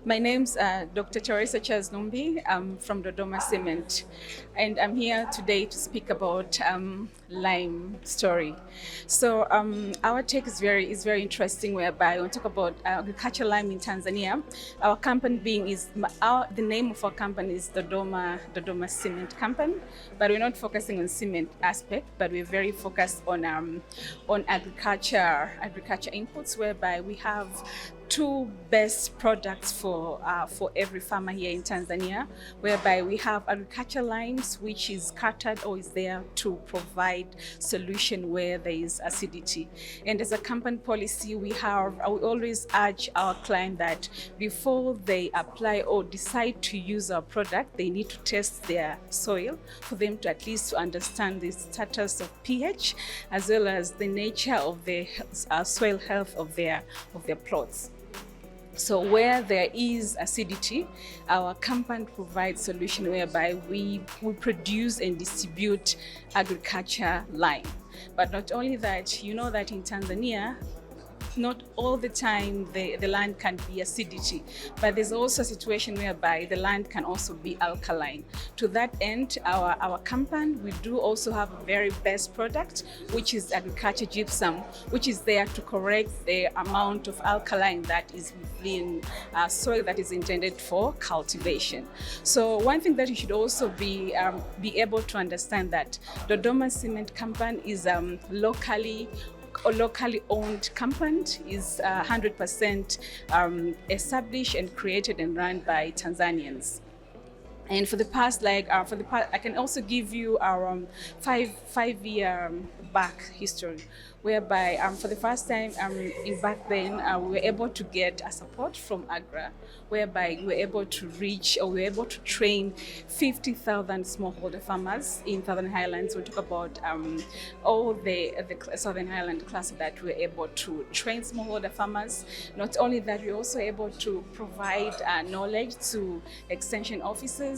My name's Dr. Theresia Numbi. I'm from Dodoma Cement, and I'm here today to speak about lime story. So our take is very interesting. Whereby we talk about agricultural lime in Tanzania. Our company the name of our company is Dodoma Cement Company, but we're not focusing on cement aspect, but we're very focused on agriculture inputs, whereby we have two best products for every farmer here in Tanzania, whereby we have agriculture limes, which is catered or is there to provide solution where there is acidity. And as a company policy, we always urge our client that before they apply or decide to use our product, they need to test their soil for them to at least understand the status of pH as well as the nature of the soil health of their plots. So where there is acidity, our company provides solution whereby we produce and distribute agriculture lime. But not only that, you know that in Tanzania, not all the time the land can be acidity, but there's also a situation whereby the land can also be alkaline. To that end, our company, we do also have a very best product, which is agriculture gypsum, which is there to correct the amount of alkaline that is within soil that is intended for cultivation. So one thing that you should also be able to understand that Dodoma Cement Company is locally owned company, is 100% established and created and run by Tanzanians. And for the past, I can also give you our five-year back history, whereby for the first time back then we were able to get a support from AGRA, whereby we were able to train 50,000 smallholder farmers in Southern Highlands. We talk about all the Southern Highland cluster that we were able to train smallholder farmers. Not only that, we were also able to provide knowledge to extension officers,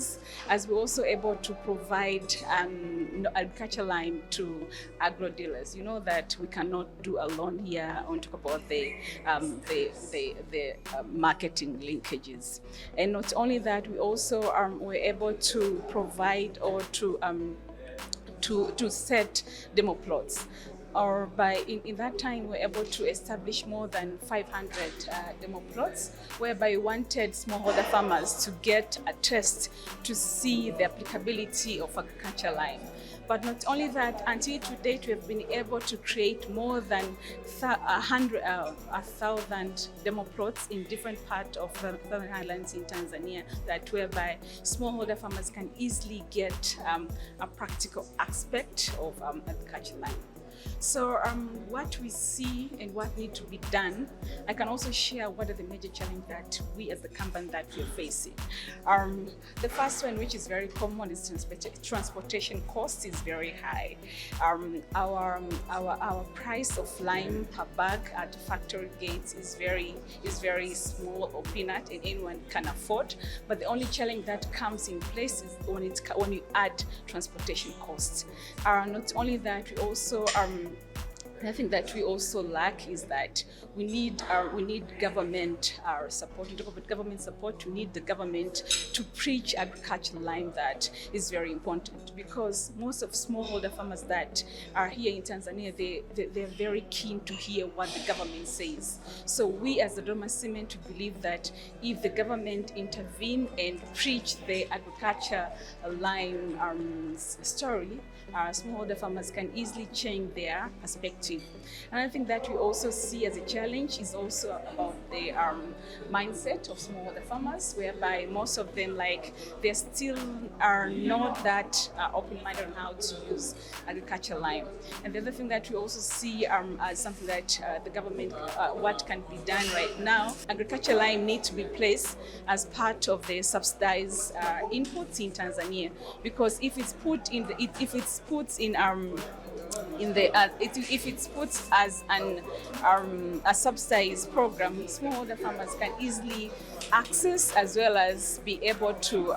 as we're also able to provide agriculture lime to agro dealers. You know that we cannot do alone here. I want to talk about the marketing linkages. And not only that, we also were able to provide or to set demo plots. Or in that time, we were able to establish more than 500 demo plots, whereby we wanted smallholder farmers to get a test to see the applicability of agriculture lime. But not only that, until to date, we have been able to create more than 1,000 demo plots in different parts of the Southern Highlands in Tanzania, whereby smallholder farmers can easily get a practical aspect of agriculture lime. So what we see and what needs to be done, I can also share what are the major challenges that we as the company that we're facing. The first one, which is very common, is transportation cost is very high. Our price of lime per bag at factory gates is very small or peanut, and anyone can afford. But the only challenge that comes in place is when you add transportation costs. Not only that, we also I think that we also lack is that we need government support. To talk about government support, we need the government to preach agricultural lime. That is very important, because most of smallholder farmers that are here in Tanzania, they're very keen to hear what the government says. So we as the Dodoma Cement believe that if the government intervene and preach the agriculture lime story, smallholder farmers can easily change their perspective. Another thing that we also see as a challenge is also about the mindset of smallholder farmers, whereby most of them, they still are not that open-minded on how to use agricultural lime. And the other thing that we also see as something that the government, what can be done right now, agricultural lime needs to be placed as part of the subsidized inputs in Tanzania, because if it's put as a subsidized program, smallholder farmers can easily access as well as be able to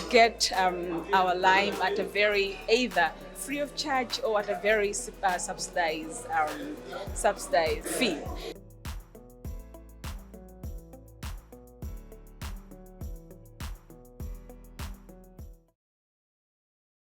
get our lime at a very either free of charge or at a very subsidized fee.